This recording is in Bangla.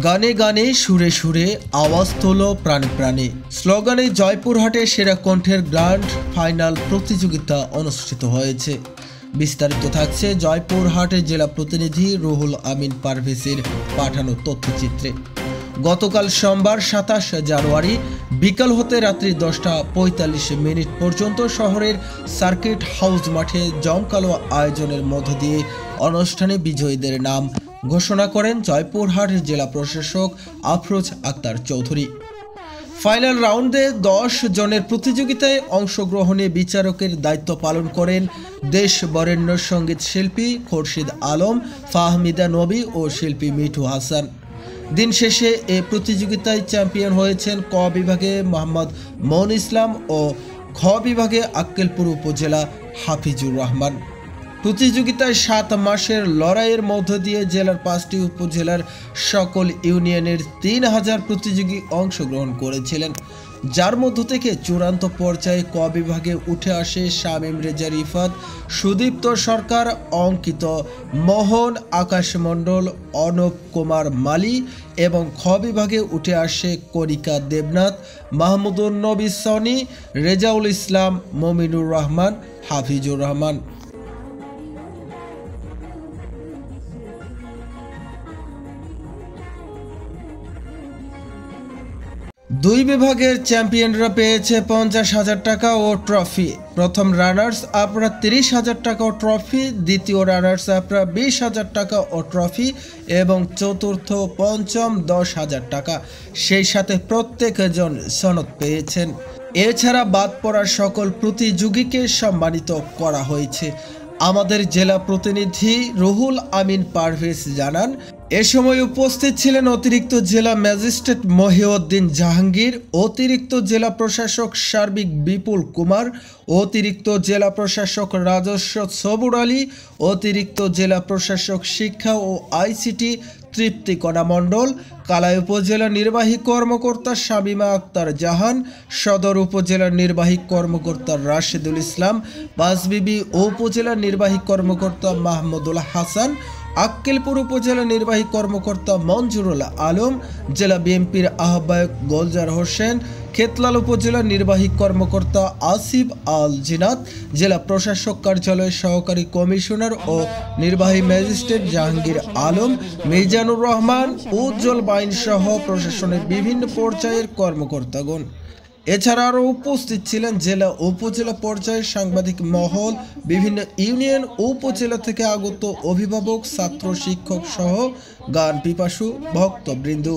গানে গানে সুরে সুরে আওয়াজ তোলো প্রাণে প্রাণে স্লোগানে জয়পুরহাটে সেরা কণ্ঠের গ্র্যান্ড ফাইনাল প্রতিযোগিতা অনুষ্ঠিত হয়েছে। বিস্তারিত থাকছে জয়পুরহাটের জেলা প্রতিনিধি রুহুল আমিন পারভেজের পাঠানো তথ্যচিত্রে। গতকাল সোমবার ২৭ জানুয়ারি বিকাল হতে রাত্রি ১০:৪৫ পর্যন্ত শহরের সার্কিট হাউস মাঠে জমকালো আয়োজনের মধ্য দিয়ে অনুষ্ঠানে বিজয়ীদের নাম ঘোষণা করেন জয়পুরহাট জেলা প্রশাসক আফরোজ আক্তার চৌধুরী। ফাইনাল রাউন্ডে ১০ জনের প্রতিযোগিতায় অংশগ্রহণে বিচারকের দায়িত্ব পালন করেন দেশ বরেণ্য সঙ্গীত শিল্পী খোরশেদ আলম, ফাহমিদা নবী ও শিল্পী মিঠু হাসান। দিন শেষে এ প্রতিযোগিতায় চ্যাম্পিয়ন হয়েছেন ক বিভাগে মোহাম্মদ মন ইসলাম ও খ বিভাগে আক্কেলপুর উপজেলা হাফিজুর রহমান। প্রতিযোগিতায় ৭ মাসের লড়াইয়ের মধ্য দিয়ে জেলার ৫টি উপজেলার সকল ইউনিয়নের ৩,০০০ প্রতিযোগী অংশগ্রহণ করেছিলেন, যার মধ্য থেকে চূড়ান্ত পর্যায়ে ক বিভাগে উঠে আসে শামীম রেজা রিফাত, সুদীপ্ত সরকার, অঙ্কিত মোহন, আকাশ মণ্ডল, অনব কুমার মালি এবং খ বিভাগে উঠে আসে কণিকা দেবনাথ, মাহমুদুর নবী সনি, রেজাউল ইসলাম, মমিনুর রহমান, হাফিজুর রহমান। দুই বিভাগের চ্যাম্পিয়নরা পেয়েছে ৫০,০০০ টাকা ও ট্রফি। প্রথম রানার্স আপরা ৩০,০০০ টাকা ও ট্রফি, দ্বিতীয় রানার্স আপরা ২০,০০০ টাকা ও ট্রফি এবং চতুর্থ পঞ্চম ১০,০০০ টাকা। সেই সাথে প্রত্যেকজন সনদ পেয়েছেন। এছাড়া বাদ পড়া সকল প্রতিযোগীকে সম্মানিত করা হয়েছে। আমাদের জেলা প্রতিনিধি রুহুল আমিন পারভেজ জানান, এ সময় উপস্থিত ছিলেন অতিরিক্ত জেলা ম্যাজিস্ট্রেট মহিউদ্দিন জাহাঙ্গীর, অতিরিক্ত জেলা প্রশাসক সার্বিক বিপুল কুমার, অতিরিক্ত জেলা প্রশাসক রাজস্ব সবুর আলী, অতিরিক্ত জেলা প্রশাসক শিক্ষা ও আইসিটি তৃপ্তিকণা মণ্ডল, কালাই উপজেলা নির্বাহী কর্মকর্তা শামিমা আক্তার জাহান, সদর উপজেলার নির্বাহী কর্মকর্তা রাশেদুল ইসলাম, পাঁচবিবি উপজেলা নির্বাহী কর্মকর্তা মাহমুদুল হাসান, আক্কেলপুর উপজেলা নির্বাহী কর্মকর্তা মঞ্জুরুল আলম, জেলা বিএনপির আহ্বায়ক গোলজার হোসেন, খেতলাল উপজেলা নির্বাহী কর্মকর্তা আসিফ আল জিনাত, জেলা প্রশাসক কার্যালয়ের সহকারী কমিশনার ও নির্বাহী ম্যাজিস্ট্রেট জাহাঙ্গীর আলম, মিজানুর রহমান, উজ্জ্বল বাইন সহ প্রশাসনের বিভিন্ন পর্যায়ের কর্মকর্তাগণ। এছাড়া আরও উপস্থিত ছিলেন জেলা উপজেলা পর্যায়ের সাংবাদিক মহল, বিভিন্ন ইউনিয়ন উপজেলা থেকে আগত অভিভাবক, ছাত্র, শিক্ষক সহ গান পিপাসু ভক্তবৃন্দ।